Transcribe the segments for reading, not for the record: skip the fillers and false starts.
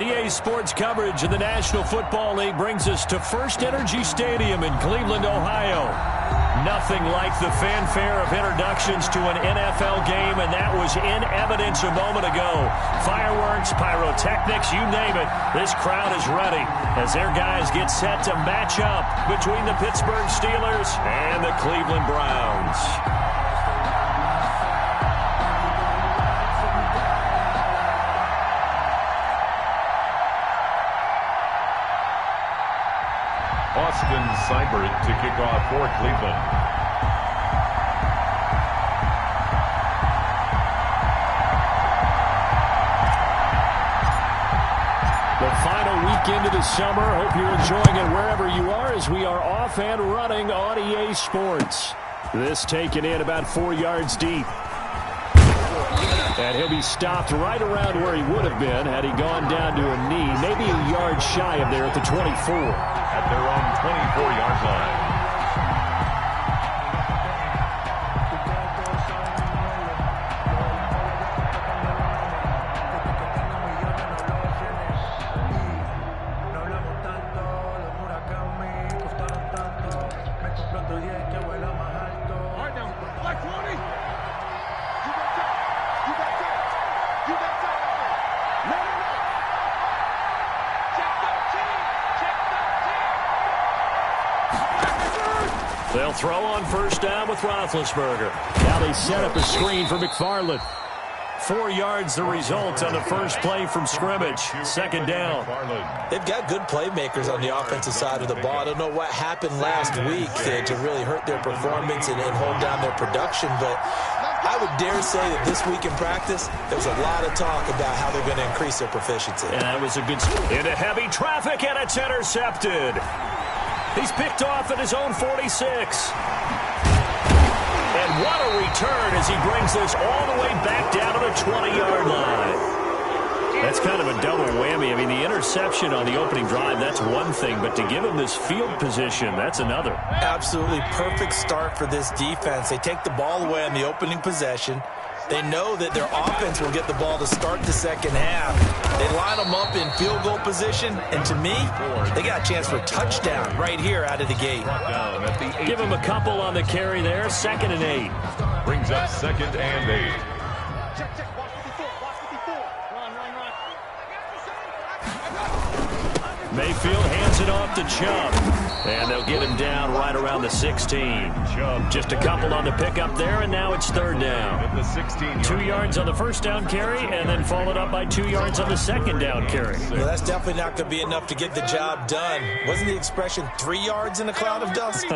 EA Sports coverage of the National Football League brings us to First Energy Stadium in Cleveland, Ohio. Nothing like the fanfare of introductions to an NFL game, and that was in evidence a moment ago. Fireworks, pyrotechnics, you name it. This crowd is ready as their guys get set to match up between the Pittsburgh Steelers and the Cleveland Browns. Austin Seibert to kick off for Cleveland. The final weekend of the summer. Hope you're enjoying it wherever you are as we are off and running on EA Sports. This taken in about 4 yards deep. And he'll be stopped right around where he would have been had he gone down to a knee, maybe a yard shy of there at the 24. At their own 24-yard line. They'll throw on first down with Roethlisberger. Now they set up a screen for McFarland. 4 yards the result on the first play from scrimmage. Second down. They've got good playmakers on the offensive side of the ball. I don't know what happened last week to really hurt their performance and hold down their production, but I would dare say that this week in practice, there was a lot of talk about how they're going to increase their proficiency. And that was a good into heavy traffic, and it's intercepted. He's picked off at his own 46. And what a return as he brings this all the way back down to the 20-yard line. That's kind of a double whammy. I mean, the interception on the opening drive, that's one thing, but to give him this field position, that's another. Absolutely perfect start for this defense. They take the ball away on the opening possession. They know that their offense will get the ball to start the second half. They line them up in field goal position, and to me, they got a chance for a touchdown right here out of the gate. Give them a couple on the carry there. 2nd and 8. Brings up 2nd and 8. Mayfield hands it off to Chubb. And they'll get him down right around the 16. Just a couple on the pickup there, and now it's 3rd down. 2 yards on the first down carry, and then followed up by 2 yards on the second down carry. Well, that's definitely not going to be enough to get the job done. Wasn't the expression 3 yards in a cloud of dust?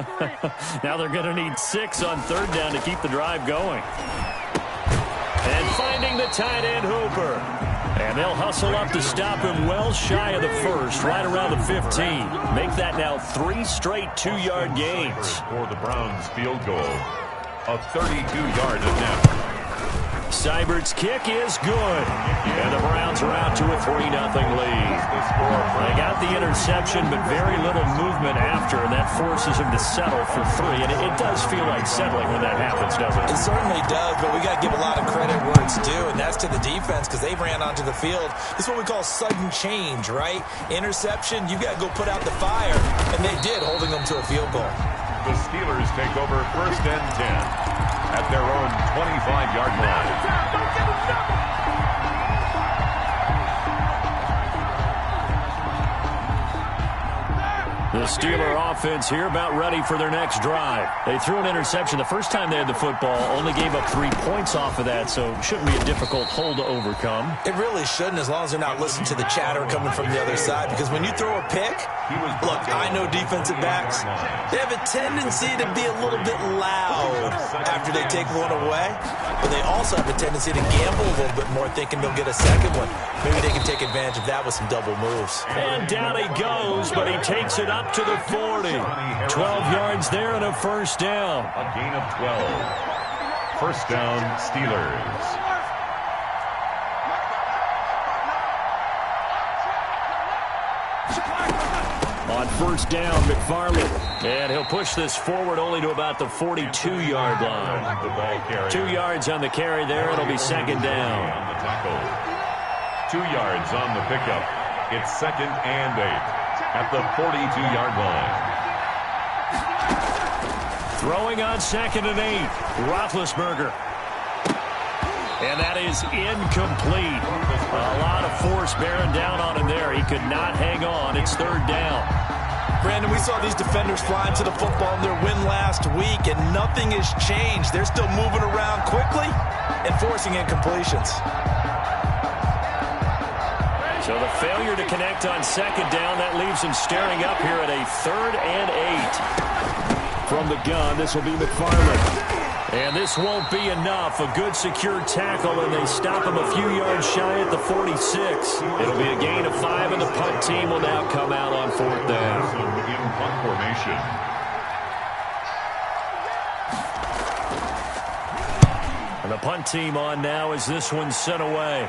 Now they're going to need 6 on 3rd down to keep the drive going. And finding the tight end Hooper. And they'll hustle up to stop him well shy of the first, right around the 15. Make that now 3 straight 2-yard gains. For the Browns field goal, a 32-yard attempt. Seibert's kick is good. And the Browns are out to a 3-0 lead. They got the interception, but very little movement after, and that forces him to settle for 3. And it does feel like settling when that happens, doesn't it? It certainly does, but we got to give a lot of credit where it's due, and that's to the defense because they ran onto the field. This is what we call sudden change, right? Interception, you've got to go put out the fire, and they did, holding them to a field goal. The Steelers take over 1st and 10 at their own 25-yard line. The Steeler offense here about ready for their next drive. They threw an interception the first time they had the football, only gave up 3 points off of that, so shouldn't be a difficult hole to overcome. It really shouldn't, as long as they're not listening to the chatter coming from the other side, because when you throw a pick, look, I know defensive backs, they have a tendency to be a little bit loud after they take one away, but they also have a tendency to gamble a little bit more, thinking they'll get a second one. Maybe they can take advantage of that with some double moves. And down he goes, but he takes it up to the 40. 12 yards there and a first down. A gain of 12. First down, Steelers. On first down, McFarland. And he'll push this forward only to about the 42-yard line. 2 yards on the carry there. It'll be second down. 2 yards on the pickup. It's 2nd and 8 at the 42-yard line. Throwing on 2nd and 8. Roethlisberger. And that is incomplete. A lot of force bearing down on him there. He could not hang on. It's 3rd down. Brandon, we saw these defenders flying to the football in their win last week, and nothing has changed. They're still moving around quickly and forcing incompletions. So the failure to connect on 2nd down, that leaves him staring up here at a 3rd and 8. From the gun, this will be McFarland. And this won't be enough. A good secure tackle, and they stop him a few yards shy at the 46. It'll be a gain of 5, and the punt team will now come out on 4th down. In punt formation. And the punt team on now as this one's sent away.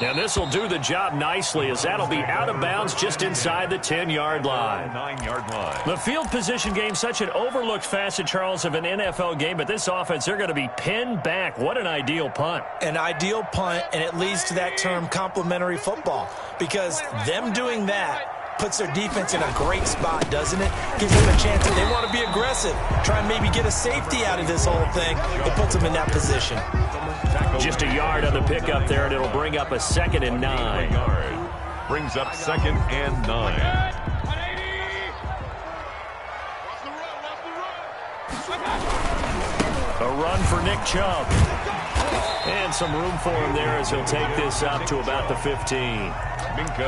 And this will do the job nicely, as that'll be out of bounds just inside the 10-yard line. 9-yard line. The field position game, such an overlooked facet, Charles, of an NFL game, but this offense, they're going to be pinned back. What an ideal punt. An ideal punt, and it leads to that term complementary football, because them doing that puts their defense in a great spot, doesn't it? Gives them a chance that they want to be aggressive, try and maybe get a safety out of this whole thing. It puts them in that position. Just a yard on the pickup there, and it'll bring up a 2nd and 9. Brings up 2nd and 9. A run for Nick Chubb. And some room for him there as he'll take this up to about the 15.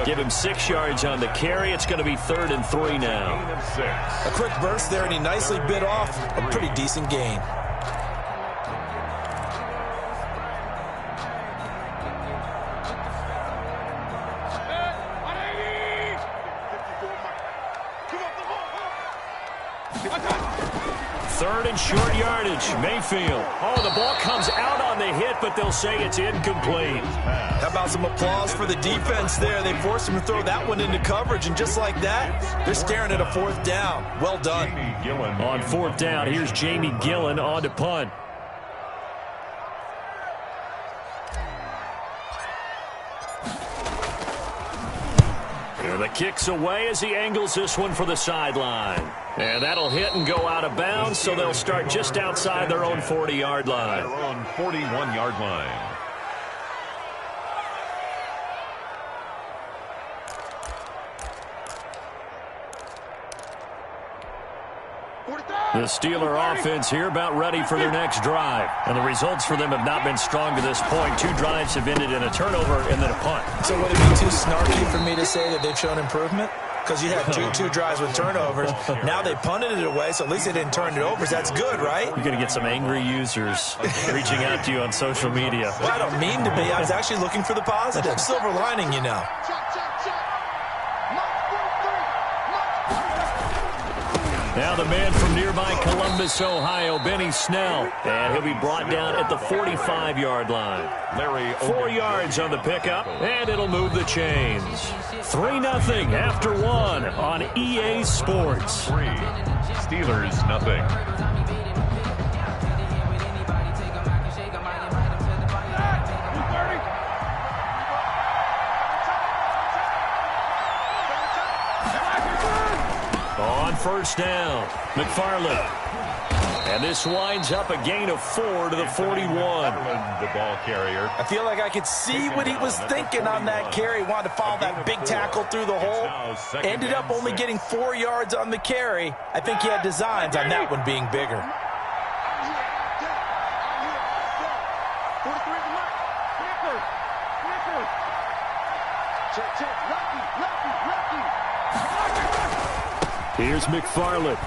Give him 6 yards on the carry. It's going to be 3rd and 3 now. A quick burst there, and he nicely bit off a pretty decent gain. Third and short yardage. Mayfield. Oh, the ball comes out on the hit, but they'll say it's incomplete. How about some applause for the defense there? They forced him to throw that one into coverage, and just like that, they're staring at a 4th down. Well done. On 4th down, here's Jamie Gillen on to punt. And the kick's away as he angles this one for the sideline. And that'll hit and go out of bounds, so they'll start just outside their own 40-yard line. Their own 41-yard line. The Steeler offense here about ready for their next drive. And the results for them have not been strong to this point. 2 drives have ended in a turnover and then a punt. So would it be too snarky for me to say that they've shown improvement? Because you had two drives with turnovers. Now they punted it away, so at least they didn't turn it over. So that's good, right? You're going to get some angry users reaching out to you on social media. Well, I don't mean to be. I was actually looking for the positive. Silver lining, you know. Now the man from nearby Columbus, Ohio, Benny Snell. And he'll be brought down at the 45-yard line. 4 yards on the pickup, and it'll move the chains. 3-0 after 1 on EA Sports. 3. Steelers, nothing. On 1st down, McFarland. And this winds up a gain of 4 to the 41. The ball carrier. I feel like I could see what he was thinking on that carry. Wanted to follow that big tackle through the hole. Ended up only getting 4 yards on the carry. I think he had designs on that one being bigger. Here's McFarland.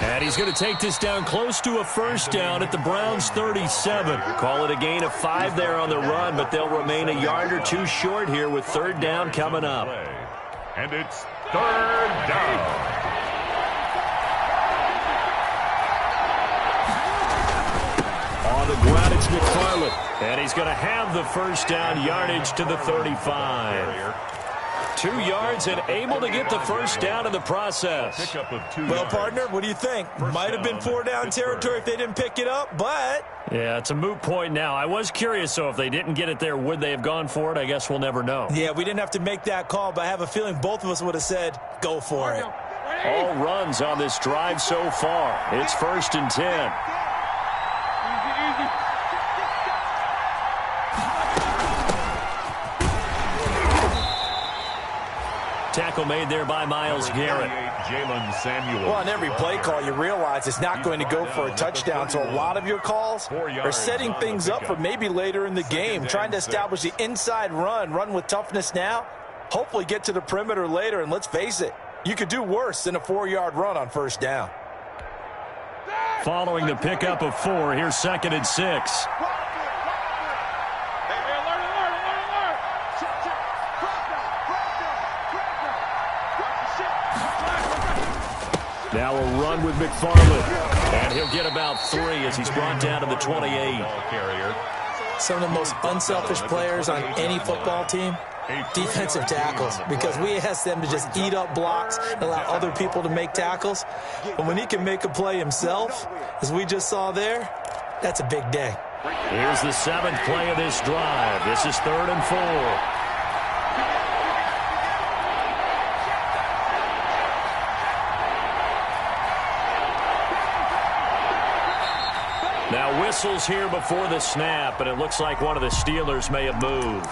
And he's going to take this down close to a 1st down at the Browns' 37. Call it a gain of 5 there on the run, but they'll remain a yard or 2 short here with 3rd down coming up. And it's 3rd down. On the ground, it's McFarland. And he's going to have the 1st down yardage to the 35. 2 yards and able to get the first down in the process. Well, partner, what do you think? Might have been 4-down territory if they didn't pick it up, but... Yeah, it's a moot point now. I was curious, so if they didn't get it there, would they have gone for it? I guess we'll never know. Yeah, we didn't have to make that call, but I have a feeling both of us would have said, go for it. All runs on this drive so far. It's 1st and 10. Tackle made there by Myles Garrett. Well, on every play call, you realize it's not going to go for a touchdown, so a lot of your calls are setting things up for maybe later in the game, trying to establish the inside run with toughness now, hopefully get to the perimeter later, and let's face it, you could do worse than a 4-yard run on 1st down. Following the pickup of 4, here's 2nd and 6. Now a run with McFarland. And he'll get about 3 as he's brought down to the 28. Some of the most unselfish players on any football team, defensive tackles, because we ask them to just eat up blocks and allow other people to make tackles. But when he can make a play himself, as we just saw there, that's a big day. Here's the 7th play of this drive. This is 3rd and 4. Now whistles here before the snap, and it looks like one of the Steelers may have moved.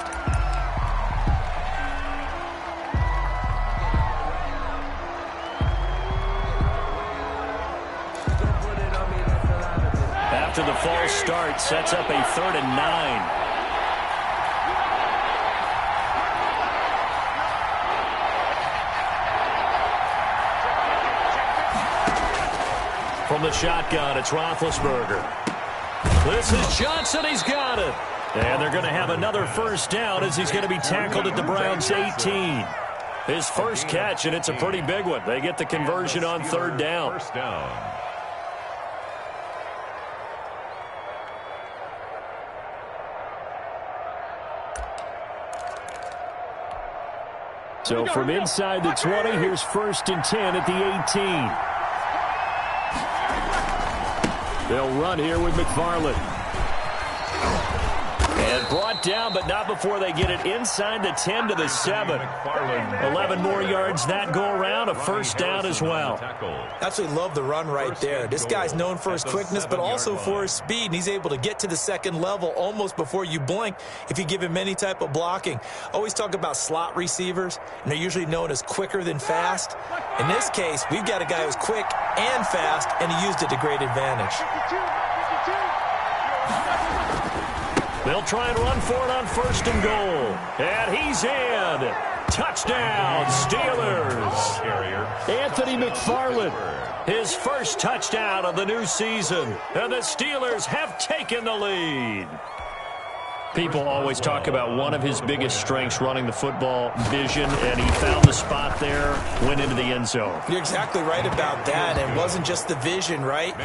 After the false start, sets up a 3rd and 9. From the shotgun, it's Roethlisberger. This is Johnson. He's got it. And they're going to have another 1st down as he's going to be tackled at the Browns' 18. His first catch, and it's a pretty big one. They get the conversion on 3rd down. So from inside the 20, here's 1st and 10 at the 18. They'll run here with McFarland. And brought down, but not before they get it inside the 10 to the 7. 11 more yards that go around, a 1st down as well. Absolutely love the run right there. This guy's known for his quickness, but also for his speed. And he's able to get to the 2nd level almost before you blink if you give him any type of blocking. Always talk about slot receivers, and they're usually known as quicker than fast. In this case, we've got a guy who's quick and fast, and he used it to great advantage. They'll try and run for it on 1st and goal. And he's in. Touchdown, Steelers. Anthony McFarland, his first touchdown of the new season. And the Steelers have taken the lead. People always talk about one of his biggest strengths running the football, vision, and he found the spot there, went into the end zone. You're exactly right about that. It wasn't just the vision, right?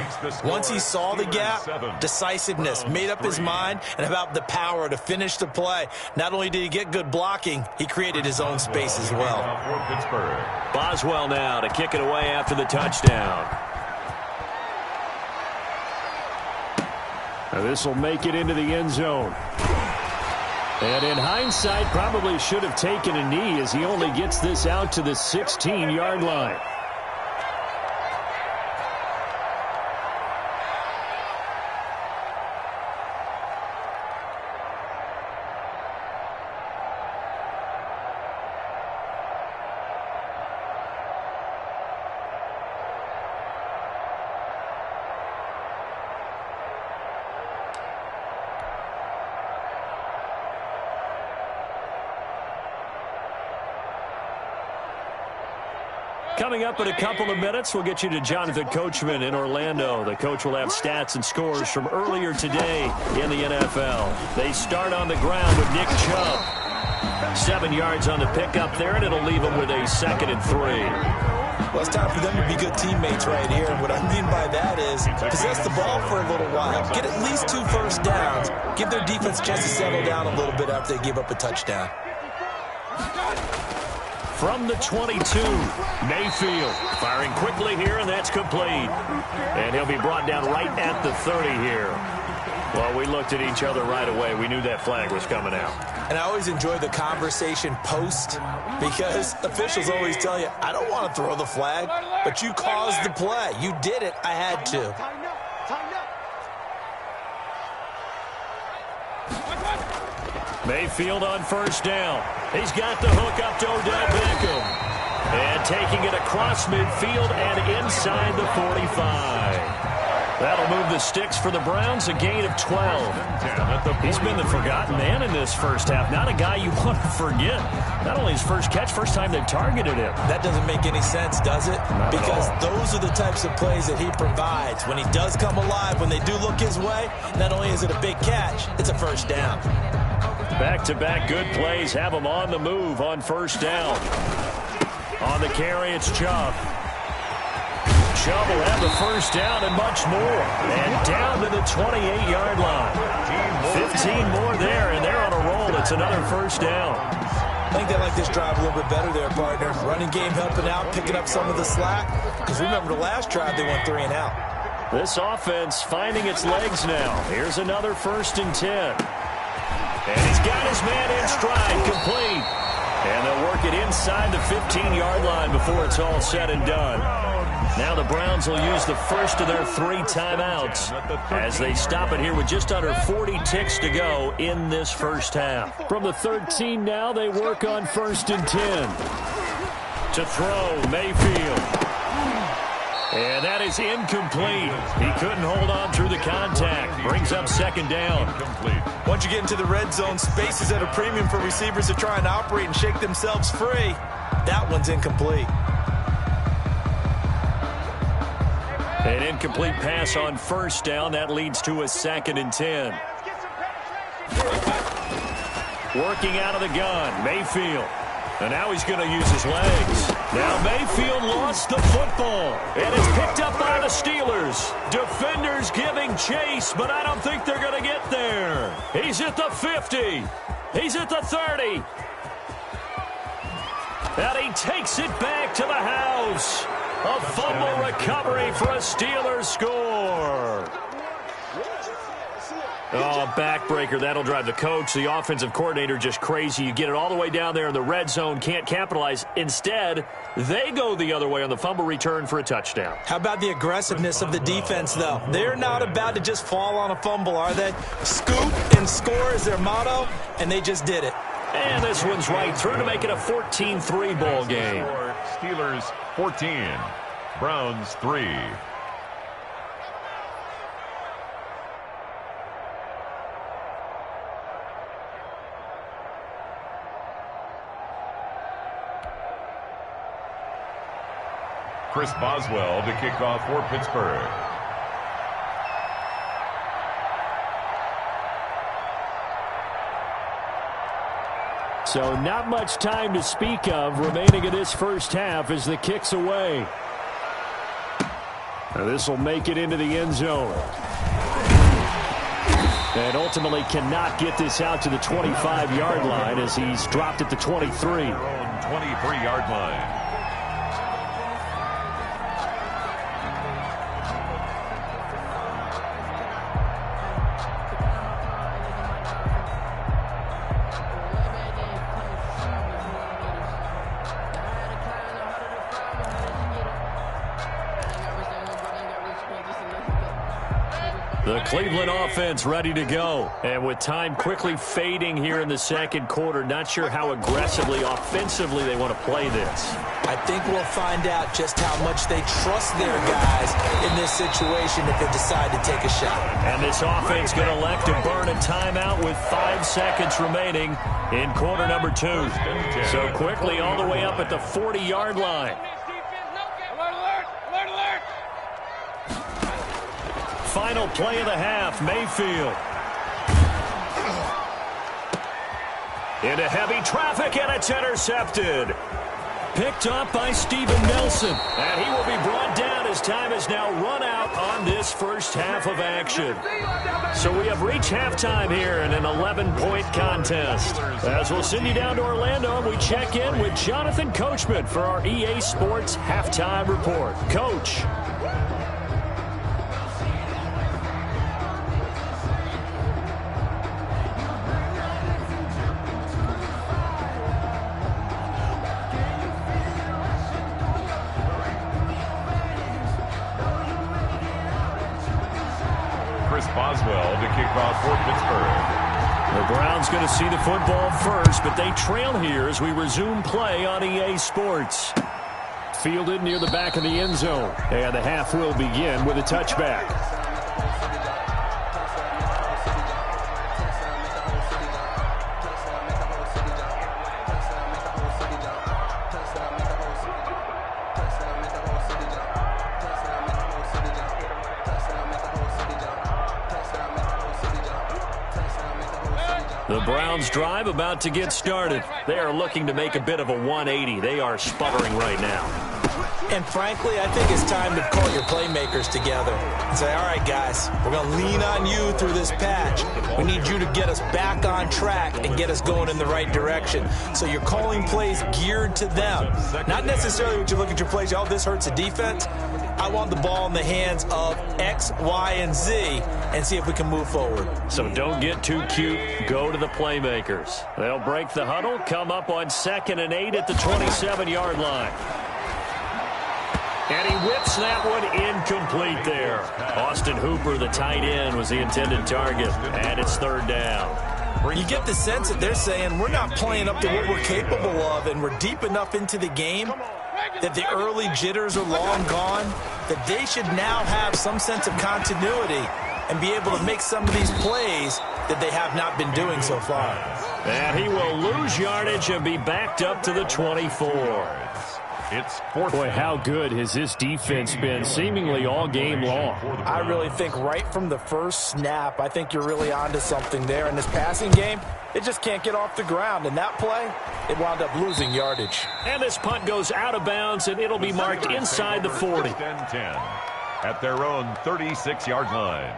Once he saw the gap, decisiveness, made up his mind, and about the power to finish the play. Not only did he get good blocking, he created his own space as well. Boswell now to kick it away after the touchdown. Now this will make it into the end zone. And in hindsight, probably should have taken a knee as he only gets this out to the 16-yard line. Coming up in a couple of minutes, we'll get you to Jonathan Coachman in Orlando. The coach will have stats and scores from earlier today in the NFL. They start on the ground with Nick Chubb. 7 yards on the pickup there, and it'll leave them with a 2nd and 3. Well, it's time for them to be good teammates right here. And what I mean by that is possess the ball for a little while. Get at least 2 first downs. Give their defense a chance to settle down a little bit after they give up a touchdown. From the 22, Mayfield firing quickly here, and that's complete. And he'll be brought down right at the 30 here. Well, we looked at each other right away. We knew that flag was coming out. And I always enjoy the conversation post because officials always tell you, I don't want to throw the flag, but you caused the play. You did it. I had to. Mayfield on first down. He's got the hook up to Odell Beckham. And taking it across midfield and inside the 45. That'll move the sticks for the Browns, a gain of 12. He's been the forgotten man in this first half. Not a guy you want to forget. Not only his first catch, first time they've targeted him. That doesn't make any sense, does it? Because those are the types of plays that he provides. When he does come alive, when they do look his way, not only is it a big catch, it's a first down. Back-to-back good plays have him on the move on first down. On the carry, it's Chubb. Chubb will have the first down and much more. And down to the 28-yard line. 15 more there, and they're on a roll. It's another first down. I think they like this drive a little bit better there, partner. Running game helping out, picking up some of the slack. Because remember, the last drive, they went 3 and out. This offense finding its legs now. Here's another 1st and 10. And he's got his man in stride, complete. And they'll work it inside the 15-yard line before it's all said and done. Now the Browns will use the first of their 3 timeouts as they stop it here with just under 40 ticks to go in this first half. From the 13 now, they work on 1st and 10. To throw, Mayfield. And that is incomplete. He couldn't hold on through the contact. Brings up 2nd down. Once you get into the red zone, space is at a premium for receivers to try and operate and shake themselves free. That one's incomplete. An incomplete pass on 1st down. That leads to a 2nd and 10. Working out of the gun, Mayfield. And now he's going to use his legs. Now Mayfield lost the football. And it's picked up by the Steelers. Defenders giving chase, but I don't think they're going to get there. He's at the 50. He's at the 30. And he takes it back to the house. A fumble recovery for a Steelers score. Oh, backbreaker. That'll drive the coach, the offensive coordinator, just crazy. You get it all the way down there in the red zone, can't capitalize. Instead, they go the other way on the fumble return for a touchdown. How about the aggressiveness of the defense, though? They're not about to just fall on a fumble, are they? Scoop and score is their motto, and they just did it. And this one's right through to make it a 14-3 ball game. Steelers 14, Browns 3. Chris Boswell to kick off for Pittsburgh. So not much time to speak of remaining in this first half as the kick's away. Now this will make it into the end zone. And ultimately cannot get this out to the 25-yard line as he's dropped at the 23. 23-yard line. The Cleveland offense ready to go. And with time quickly fading here in the second quarter, not sure how aggressively, offensively they want to play this. I think we'll find out just how much they trust their guys in this situation if they decide to take a shot. And this offense going to elect to burn a timeout with 5 seconds remaining in quarter number 2. So quickly all the way up at the 40-yard line. Final play of the half, Mayfield. Into heavy traffic, and it's intercepted. Picked up by Steven Nelson. And he will be brought down as time is now run out on on this first half of action. So we have reached halftime here in an 11-point contest. As we'll send you down to Orlando, and we check in with Jonathan Coachman for our EA Sports Halftime Report. Coach. Boswell to kick off for Pittsburgh. The Browns going to see the football first, but they trail here as we resume play on EA Sports. Fielded near the back of the end zone, and the half will begin with a touchback. The Browns drive about to get started. They are looking to make a bit of a 180. They are sputtering right now. And frankly, I think it's time to call your playmakers together and say, all right, guys, we're going to lean on you through this patch. We need you to get us back on track and get us going in the right direction. So you're calling plays geared to them. Not necessarily when you look at your plays, oh, this hurts the defense. I want the ball in the hands of X, Y, and Z and see if we can move forward. So don't get too cute. Go to the playmakers. They'll break the huddle, come up on 2nd and 8 at the 27-yard line. And he whips that one incomplete there. Austin Hooper, the tight end, was the intended target. And it's 3rd down. You get the sense that they're saying we're not playing up to what we're capable of, and we're deep enough into the game that the early jitters are long gone, that they should now have some sense of continuity and be able to make some of these plays that they have not been doing so far. And he will lose yardage and be backed up to the 24. It's 4th. Boy, how good has this defense been seemingly all game long? I really think right from the first snap, I think you're really onto something there. In this passing game, it just can't get off the ground. And that play, it wound up losing yardage. And this punt goes out of bounds, and it'll be marked inside the 40. 10 at their own 36-yard line.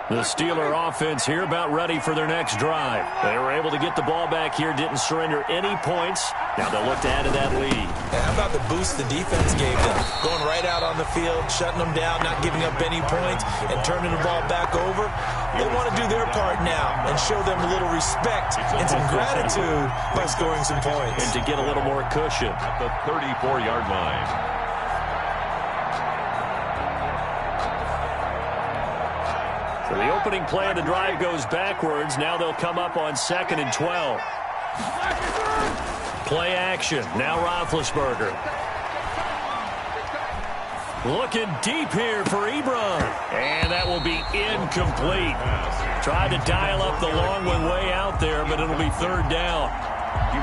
The Steeler offense here about ready for their next drive. They were able to get the ball back here, didn't surrender any points. Now they'll look to add to that lead. How about the boost the defense gave them? Going right out on the field, shutting them down, not giving up any points, and turning the ball back over. They want to do their part now and show them a little respect and some gratitude by scoring some points. And to get a little more cushion. At the 34-yard line. So the opening play of the drive goes backwards. Now they'll come up on 2nd and 12. Play action. Now Roethlisberger. Looking deep here for Ebron. And that will be incomplete. Tried to dial up the long one way out there, but it'll be 3rd down.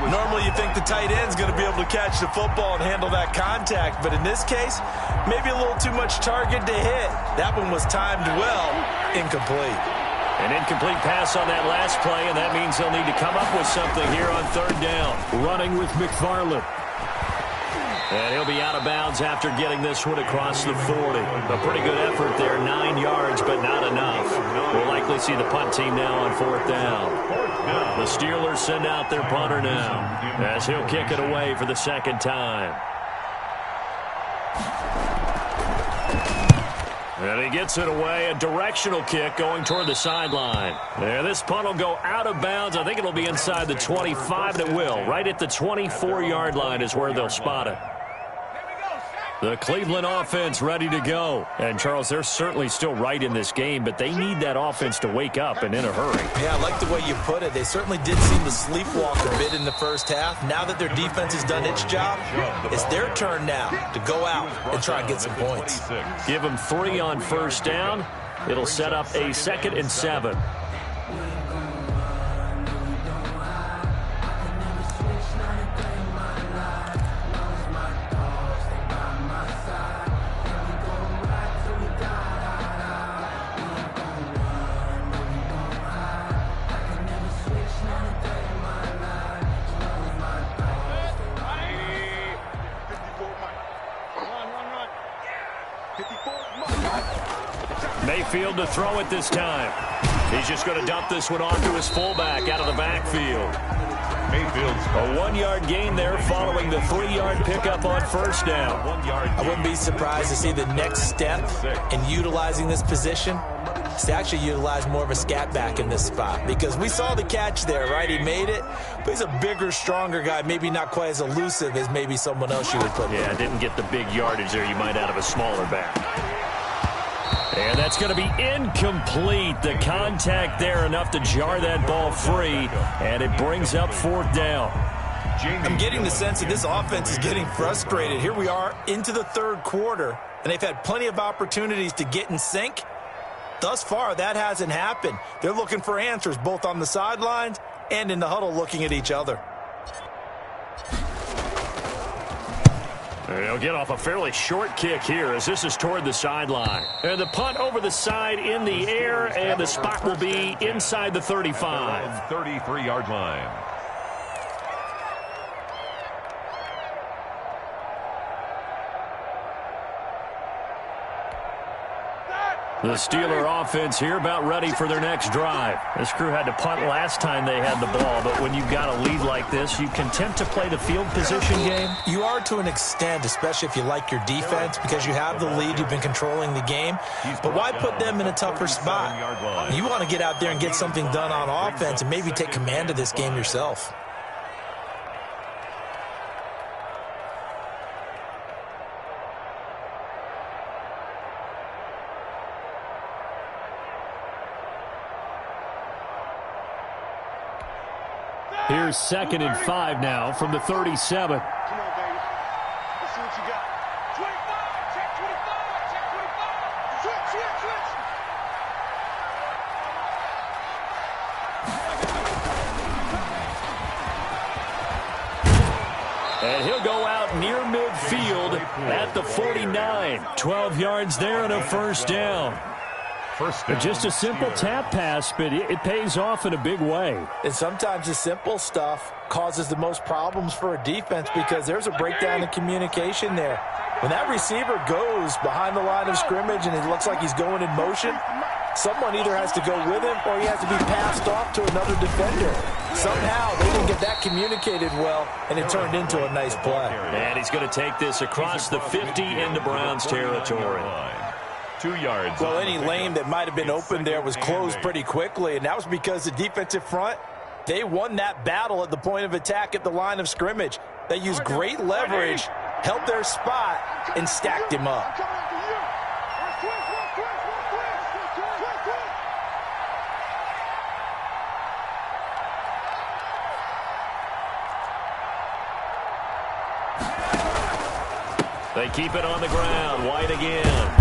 Normally you think the tight end's going to be able to catch the football and handle that contact, but in this case, maybe a little too much target to hit. That one was timed well, incomplete. An incomplete pass on that last play, and that means they'll need to come up with something here on 3rd down. Running with McFarland. And he'll be out of bounds after getting this one across the 40. A pretty good effort there, 9 yards, but not enough. We'll likely see the punt team now on 4th down. The Steelers send out their punter now, as he'll kick it away for the 2nd time. And he gets it away, a directional kick going toward the sideline. And this punt will go out of bounds. I think it'll be inside the 25, and it will. Right at the 24-yard line is where they'll spot it. The Cleveland offense ready to go. And, Charles, they're certainly still right in this game, but they need that offense to wake up and in a hurry. Yeah, I like the way you put it. They certainly did seem to sleepwalk a bit in the first half. Now that their defense has done its job, it's their turn now to go out and try and get some points. Give them 3 on 1st down. It'll set up a 2nd and 7. midfield to throw it this time. He's just going to dump this one off to his fullback out of the backfield. Mayfield's a 1-yard gain there following the 3-yard pickup on first down. I wouldn't be surprised to see the next step in utilizing this position is to actually utilize more of a scat back in this spot, because we saw the catch there, right? He made it, but he's a bigger, stronger guy, maybe not quite as elusive as maybe someone else you would put there. Yeah, didn't get the big yardage there you might out of a smaller back. And that's going to be incomplete. The contact there enough to jar that ball free, and it brings up 4th down. I'm getting the sense that this offense is getting frustrated. Here we are into the 3rd quarter, and they've had plenty of opportunities to get in sync. Thus far, that hasn't happened. They're looking for answers both on the sidelines and in the huddle looking at each other. They'll get off a fairly short kick here as this is toward the sideline. And the punt over the side in the air, and the spot will be inside the 35. 33-yard line. The Steeler offense here about ready for their next drive. This crew had to punt last time they had the ball, but when you've got a lead like this, you content to play the field position game? You are to an extent, especially if you like your defense, because you have the lead, you've been controlling the game. But why put them in a tougher spot? You want to get out there and get something done on offense and maybe take command of this game yourself. Here's 2nd and 5 now from the 37. Come on, baby. Let's see what you got. 25, check 25, check 25. Switch. And he'll go out near midfield at the 49. 12 yards there and a 1st down. Just a simple tap pass, but it pays off in a big way. And sometimes the simple stuff causes the most problems for a defense because there's a breakdown in communication there. When that receiver goes behind the line of scrimmage and it looks like he's going in motion, someone either has to go with him or he has to be passed off to another defender. Somehow they didn't get that communicated well, and it turned into a nice play. And he's going to take this across the 50 into Browns territory. 2 yards. Well, any lane that might have been open there was closed pretty quickly, and that was because the defensive front, they won that battle at the point of attack at the line of scrimmage. They used great leverage, held their spot, and stacked him up. They keep it on the ground. White again.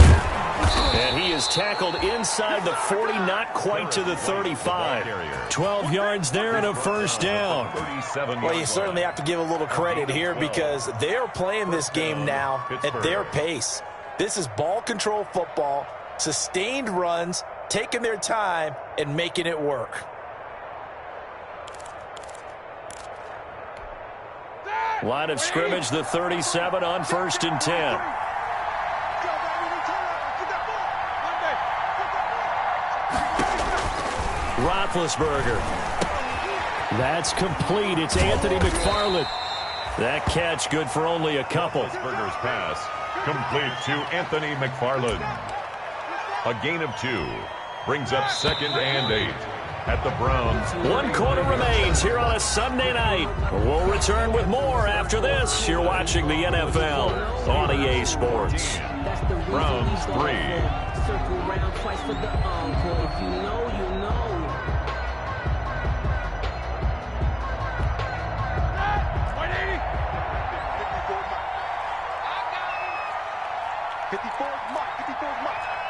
And he is tackled inside the 40, not quite to the 35. 12 yards there and a 1st down. Well, you certainly have to give a little credit here because they are playing this game now at their pace. This is ball control football, sustained runs, taking their time, and making it work. Line of scrimmage, the 37 on 1st and 10. Roethlisberger. That's complete. It's Anthony McFarland. That catch good for only a couple. Roethlisberger's pass complete to Anthony McFarland. A gain of 2 brings up 2nd and 8 at the Browns. 1 quarter remains here on a Sunday night. We'll return with more after this. You're watching the NFL on EA Sports. Browns 3. Circle round twice for the encore. If you know, you know.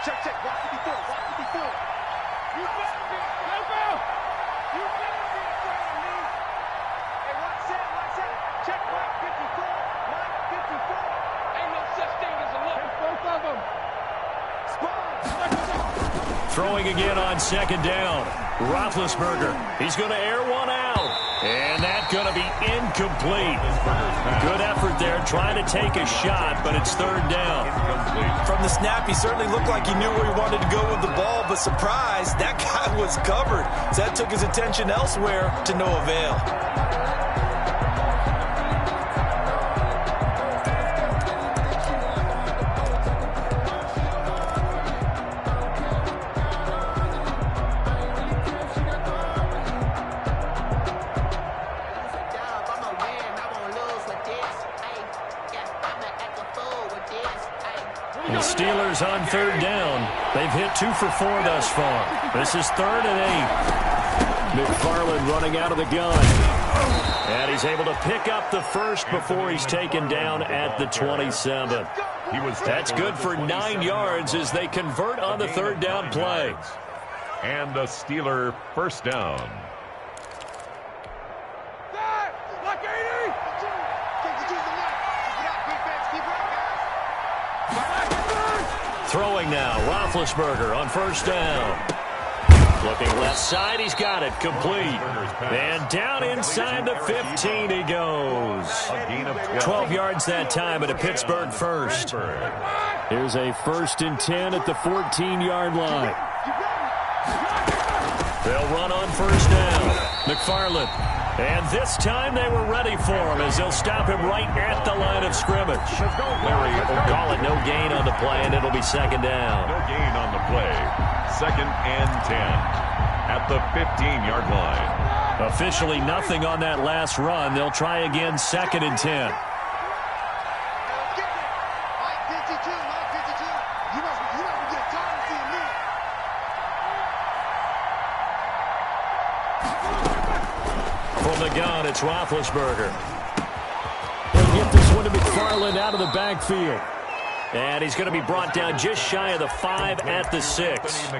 Check, watch 54, watch 54. You better be, you better be in front of me. Hey, watch that, check, Mike 54, Ain't no such thing as a look. Both of them. Spawn. Throwing again on 2nd down. Roethlisberger. He's going to air one out. And that's going to be incomplete. Good effort there trying to take a shot, but it's third down. From the snap, he certainly looked like he knew where he wanted to go with the ball, but surprise, that guy was covered. So that took his attention elsewhere to no avail. The Steelers on third down. They've hit 2 for 4 thus far. This is 3rd and 8. McFarland running out of the gun. And he's able to pick up the first before he's taken down at the 27. That's good for 9 yards as they convert on the third down play. And a Steeler first down. Throwing now, Roethlisberger on first down. Looking left side, he's got it, complete. And down inside the 15 he goes. 12 yards that time at a Pittsburgh first. Here's a 1st and 10 at the 14-yard line. They'll run on first down. McFarland. And this time they were ready for him as they'll stop him right at the line of scrimmage. Larry will call it no gain on the play, and it'll be second down. No gain on the play. 2nd and 10 at the 15-yard line. Officially nothing on that last run. They'll try again 2nd and 10. From the gun, it's Roethlisberger. He'll get this one to McFarland out of the backfield. And he's going to be brought down just shy of the 5 at the 6.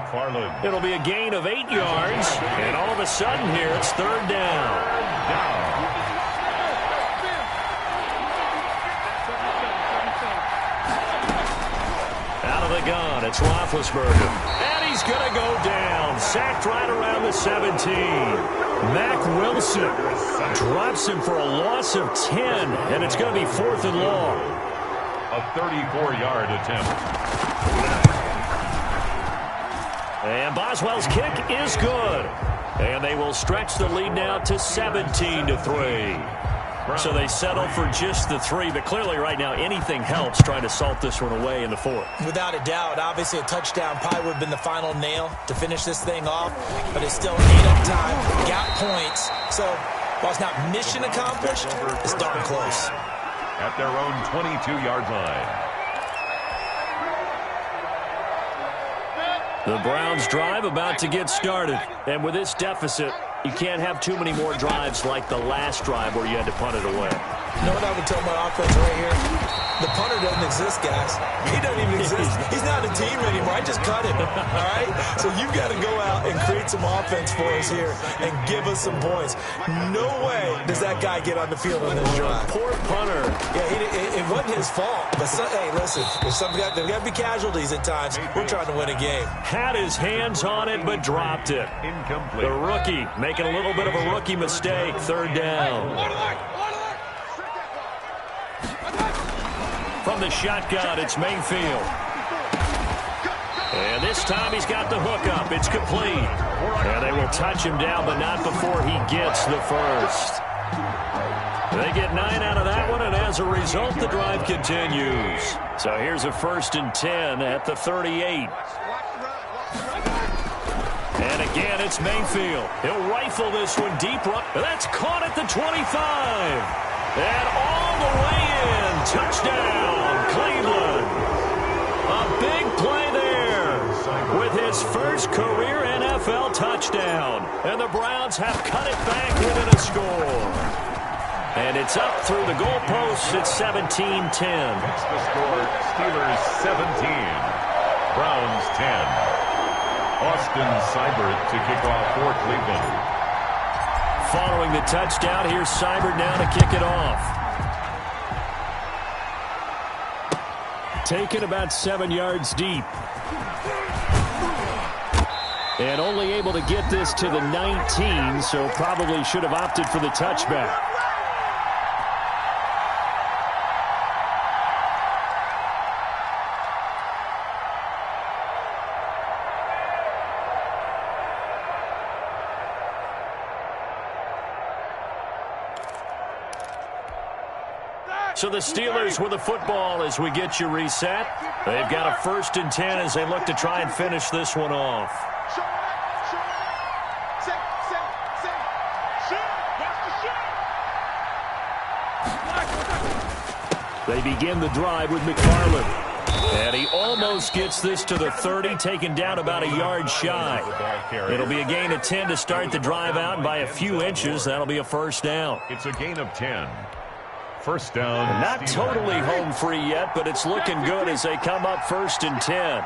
It'll be a gain of 8 yards. And all of a sudden here, it's third down. Out of the gun, it's Roethlisberger. And he's going to go down. Sacked right around the 17. Mack Wilson drops him for a loss of 10, and it's going to be 4th and long. A 34-yard attempt. And Boswell's kick is good. And they will stretch the lead now to 17-3. So they settle for just the 3, but clearly right now anything helps trying to salt this one away in the 4th. Without a doubt, obviously a touchdown probably would have been the final nail to finish this thing off, but it's still ate up time, got points. So while it's not mission accomplished, it's darn close. At their own 22-yard line. The Browns drive about to get started, and with this deficit, you can't have too many more drives like the last drive where you had to punt it away. You know what I would tell my offense right here? The punter doesn't exist, guys. He doesn't even exist. He's not a team anymore. I just cut him, all right? So you've got to go out and create some offense for us here and give us some points. No way does that guy get on the field on this drive. Poor punter. Yeah, it wasn't his fault. But, hey, listen, there's got to be casualties at times. We're trying to win a game. Had his hands on it, but dropped it. Incomplete. The rookie making a little bit of a rookie mistake. Third down. From the shotgun, it's Mayfield. And this time he's got the hook up. It's complete. And they will touch him down, but not before he gets the first. They get 9 out of that one, and as a result, the drive continues. So here's a 1st and 10 at the 38. And again, it's Mayfield. He'll rifle this one deep. That's caught at the 25. And all the way in. Touchdown, Cleveland. A big play there with his first career NFL touchdown. And the Browns have cut it back within a score. And it's up through the goalposts. It's 17-10. That's the score. Steelers 17. Browns 10. Austin Seibert to kick off for Cleveland. Following the touchdown, here's Seibert now to kick it off. Taken about 7 yards deep. And only able to get this to the 19, so probably should have opted for the touchback. So the Steelers with the football as we get you reset. They've got a 1st and 10 as they look to try and finish this one off. They begin the drive with McFarland. And he almost gets this to the 30, taken down about a yard shy. It'll be a gain of 10 to start the drive out, and by a few inches, that'll be a 1st down. It's a gain of 10. 1st down. Not totally home free yet, but it's looking good as they come up 1st and 10.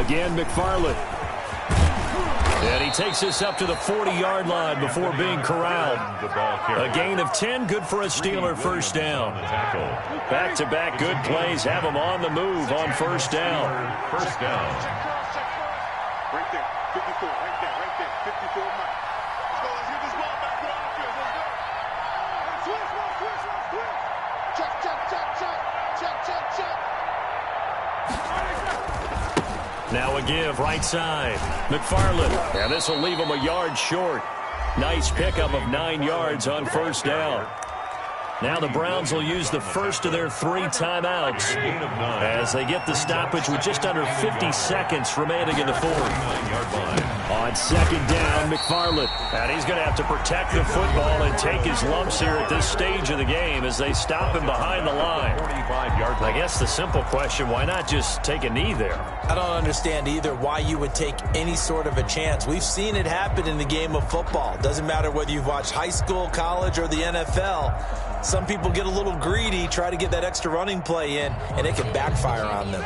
Again, McFarland. And he takes this up to the 40-yard line before being corralled. A gain of 10, good for a Steeler 1st down. Back-to-back good plays have him on the move on 1st down. 1st down. Right there, 54, right there, 54 Mike. Let's get this ball back to the offense, let's go. Switch. Check. Now a give, right side. McFarland. And this will leave him a yard short. Nice pickup of 9 yards on 1st down. Now the Browns will use the first of their 3 timeouts as they get the stoppage with just under 50 seconds remaining in the 4th. On 2nd down, McFarland. And he's going to have to protect the football and take his lumps here at this stage of the game as they stop him behind the line. I guess the simple question, why not just take a knee there? I don't understand either why you would take any sort of a chance. We've seen it happen in the game of football. Doesn't matter whether you've watched high school, college, or the NFL. Some people get a little greedy, try to get that extra running play in, and it can backfire on them.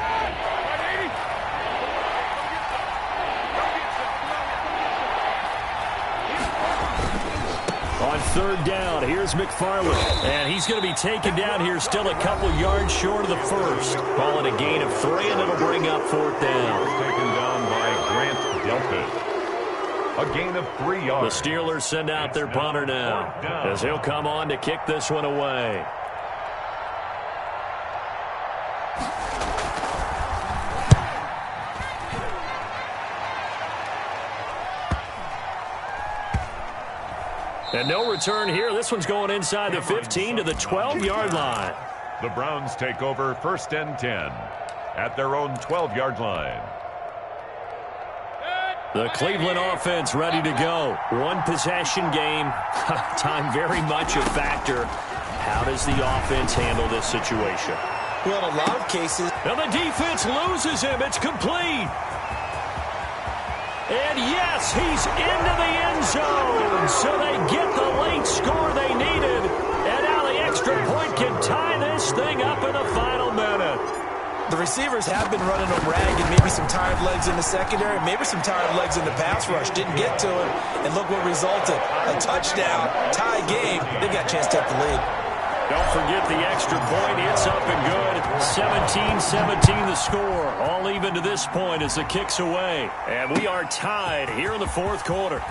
On 3rd down, here's McFarland. And he's going to be taken down here still a couple yards short of the 1st. Call it a gain of 3, and it'll bring up 4th down. Taken down by Grant Delpit. A gain of 3 yards. The Steelers send out their punter now as he'll come on to kick this one away. And no return here. This one's going inside the 15 to the 12-yard line. The Browns take over 1st and 10 at their own 12-yard line. The Cleveland offense ready to go. One possession game. Time very much a factor. How does the offense handle this situation? Well, in a lot of cases. And the defense loses him. It's complete. And yes, he's into the end zone. So they get the late score they needed. And now the extra point can tie this thing up in the final minute. The receivers have been running them ragged, maybe some tired legs in the secondary, maybe some tired legs in the pass rush. Didn't get to him, and look what resulted. A touchdown, tie game. They've got a chance to take the lead. Don't forget the extra point. It's up and good. 17-17 the score. All even to this point as the kick's away. And we are tied here in the 4th quarter.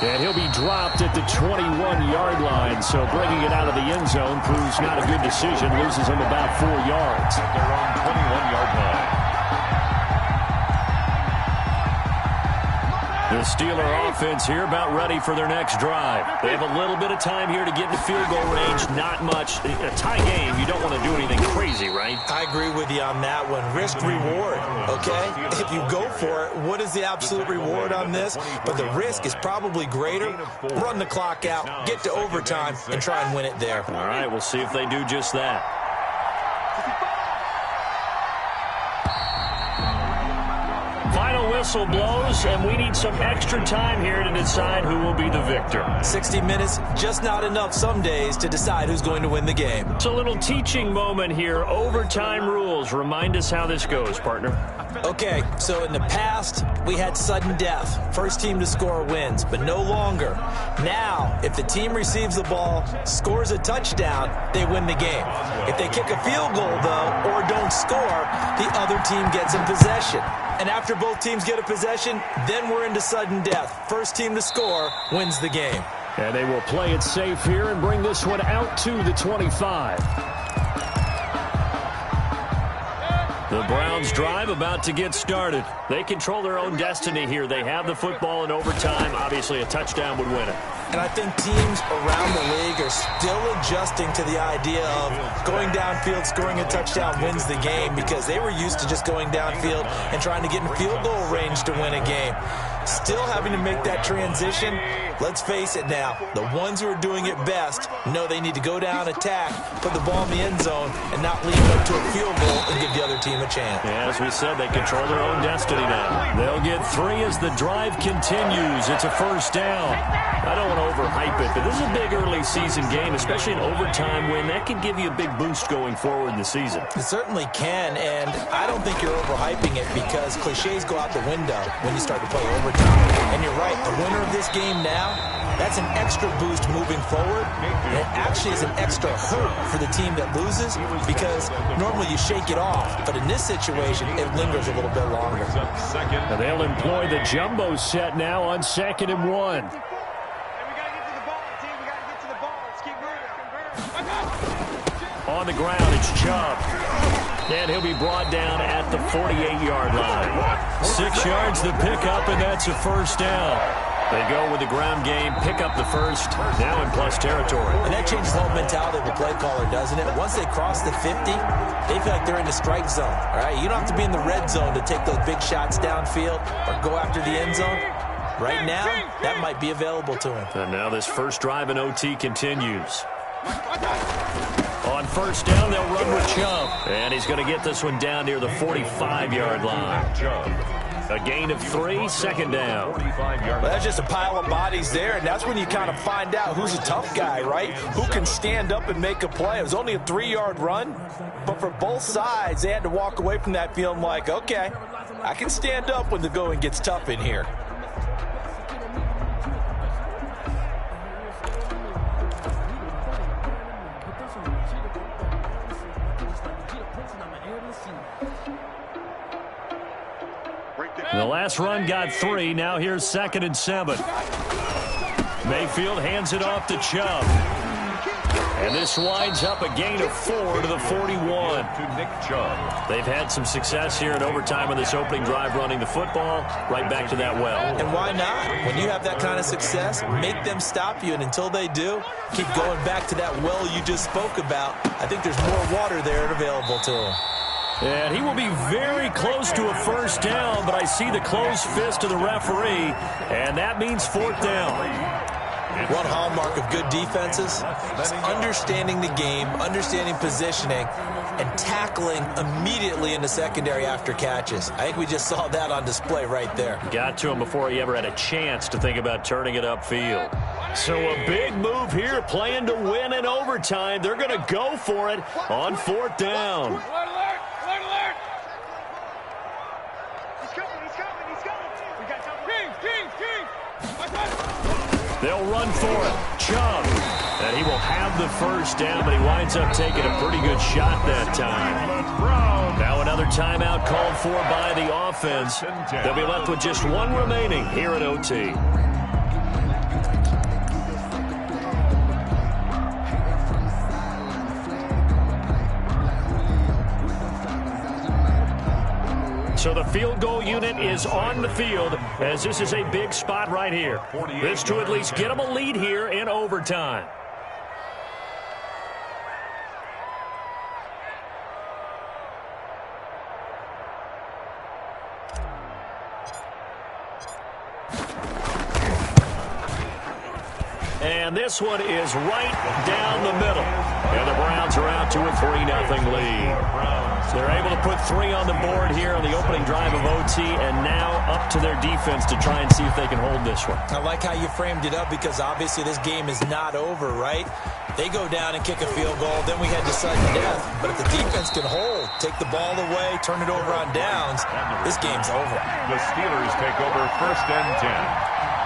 And he'll be dropped at the 21-yard line. So bringing it out of the end zone proves not a good decision. Loses him about 4 yards. They're on 21-yard line. The Steeler offense here about ready for their next drive. They have a little bit of time here to get into field goal range. Not much. A tie game, you don't want to do anything crazy, right? I agree with you on that one. Risk-reward, okay? If you go for it, what is the absolute reward on this? But the risk is probably greater. Run the clock out, get to overtime, and try and win it there. All right, we'll see if they do just that. Final whistle blows, and we need some extra time here to decide who will be the victor. 60 minutes, just not enough some days to decide who's going to win the game. It's a little teaching moment here. Overtime rules. Remind us how this goes, partner. Okay, so in the past, we had sudden death. First team to score wins, but no longer. Now, if the team receives the ball, scores a touchdown, they win the game. If they kick a field goal, though, or don't score, the other team gets in possession. And after both teams get a possession, then we're into sudden death. First team to score wins the game. And they will play it safe here and bring this one out to the 25. The Browns' drive about to get started. They control their own destiny here. They have the football in overtime. Obviously, a touchdown would win it. And I think teams around the league are still adjusting to the idea of going downfield, scoring a touchdown wins the game, because they were used to just going downfield and trying to get in field goal range to win a game. Still having to make that transition. Let's face it now, the ones who are doing it best know they need to go down, attack, put the ball in the end zone, and not leave it up to a field goal and give the other team a chance. Yeah, as we said, they control their own destiny now. They'll get 3 as the drive continues. It's a first down. I don't want to overhype it, but this is a big early season game, especially an overtime win. That can give you a big boost going forward in the season. It certainly can, and I don't think you're overhyping it, because cliches go out the window when you start to play overtime. And you're right, the winner of this game now, that's an extra boost moving forward. And it actually is an extra hurt for the team that loses, because normally you shake it off, but in this situation, it lingers a little bit longer. Now they'll employ the jumbo set now on 2nd and 1. On the ground, it's Chubb. And he'll be brought down at the 48-yard line. 6 yards the pickup, and that's a first down. They go with the ground game, pick up the first, now in plus territory. And that changes the whole mentality of the play caller, doesn't it? Once they cross the 50, they feel like they're in the strike zone. All right, you don't have to be in the red zone to take those big shots downfield or go after the end zone. Right now, that might be available to him. And now this first drive in OT continues. On first down, they'll run with Chubb. And he's going to get this one down near the 45-yard line. A gain of 3, 2nd down. Well, that's just a pile of bodies there, and that's when you kind of find out who's a tough guy, right? Who can stand up and make a play. It was only a 3-yard run, but for both sides, they had to walk away from that feeling like, okay, I can stand up when the going gets tough in here. The last run got 3. Now here's 2nd and 7. Mayfield hands it off to Chubb. And this winds up a gain of 4 to the 41. To Nick Chubb. They've had some success here in overtime on this opening drive running the football. Right back to that well. And why not? When you have that kind of success, make them stop you. And until they do, keep going back to that well you just spoke about. I think there's more water there available to them. And he will be very close to a first down, but I see the closed fist of the referee, and that means 4th down. One hallmark of good defenses is understanding the game, understanding positioning, and tackling immediately in the secondary after catches. I think we just saw that on display right there. Got to him before he ever had a chance to think about turning it upfield. So a big move here, playing to win in overtime. They're going to go for it on 4th down. They'll run for it. Chubb. And he will have the first down, but he winds up taking a pretty good shot that time. Now another timeout called for by the offense. They'll be left with just 1 remaining here at OT. So the field goal unit is on the field, as this is a big spot right here. This to at least get them a lead here in overtime. And this one is right down the middle. And the Browns are out to a 3-0 lead. They're able to put 3 on the board here on the opening drive of OT, and now up to their defense to try and see if they can hold this one. I like how you framed it up, because obviously this game is not over, right? They go down and kick a field goal, then we head to sudden death. But if the defense can hold, take the ball away, turn it over on downs, this game's over. The Steelers take over 1st and 10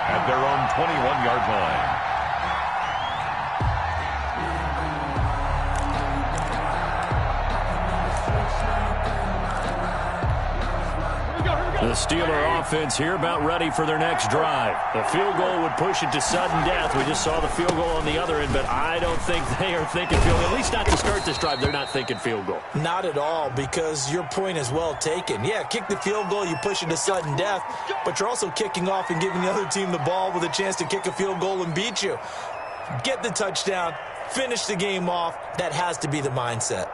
at their own 21-yard line. The Steeler offense here about ready for their next drive. The field goal would push it to sudden death. We just saw the field goal on the other end, but I don't think they are thinking field goal. At least not to start this drive. They're not thinking field goal. Not at all, because your point is well taken. Yeah, kick the field goal, you push it to sudden death, but you're also kicking off and giving the other team the ball with a chance to kick a field goal and beat you. Get the touchdown, finish the game off. That has to be the mindset.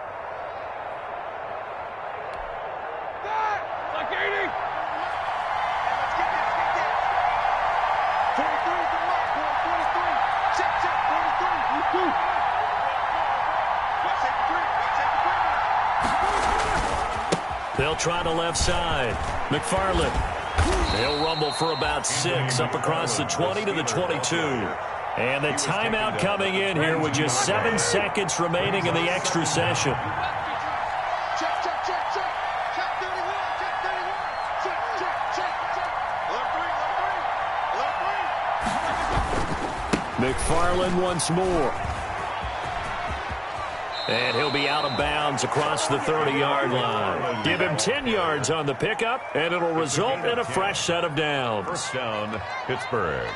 They'll try the left side. McFarland. They'll rumble for about 6 up across the 20 to the 22. And the timeout coming in here with just 7 seconds remaining in the extra session. McFarland once more. And he'll be out of bounds across the 30-yard line. Give him 10 yards on the pickup, and it'll result in a fresh set of downs. First down, Pittsburgh.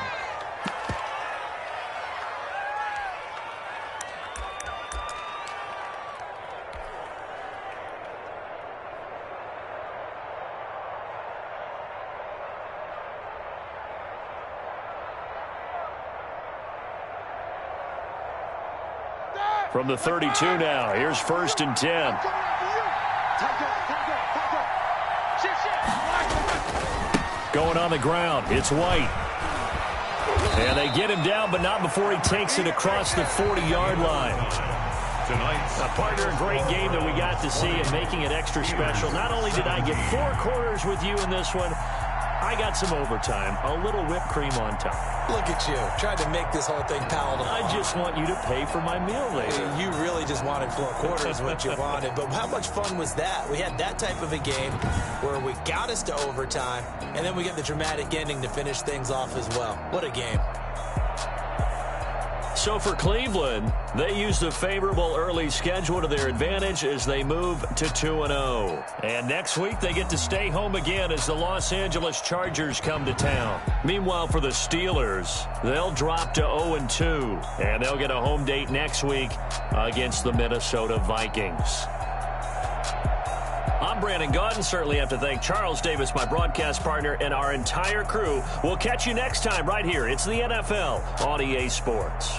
From the 32 now, here's 1st and 10. Going on the ground, it's White. And they get him down, but not before he takes it across the 40-yard line. Tonight's A partner, a great game that we got to see and making it extra special. Not only did I get 4 quarters with you in this one, I got some overtime, a little whipped cream on top. Look at you, trying to make this whole thing palatable. I just want you to pay for my meal later. You really just wanted 4 quarters, what you wanted. But how much fun was that? We had that type of a game where we got us to overtime, and then we get the dramatic ending to finish things off as well. What a game. So for Cleveland, they used a favorable early schedule to their advantage as they move to 2-0. And next week, they get to stay home again as the Los Angeles Chargers come to town. Meanwhile, for the Steelers, they'll drop to 0-2, and they'll get a home date next week against the Minnesota Vikings. I'm Brandon Gaudin. Certainly have to thank Charles Davis, my broadcast partner, and our entire crew. We'll catch you next time right here. It's the NFL on EA Sports.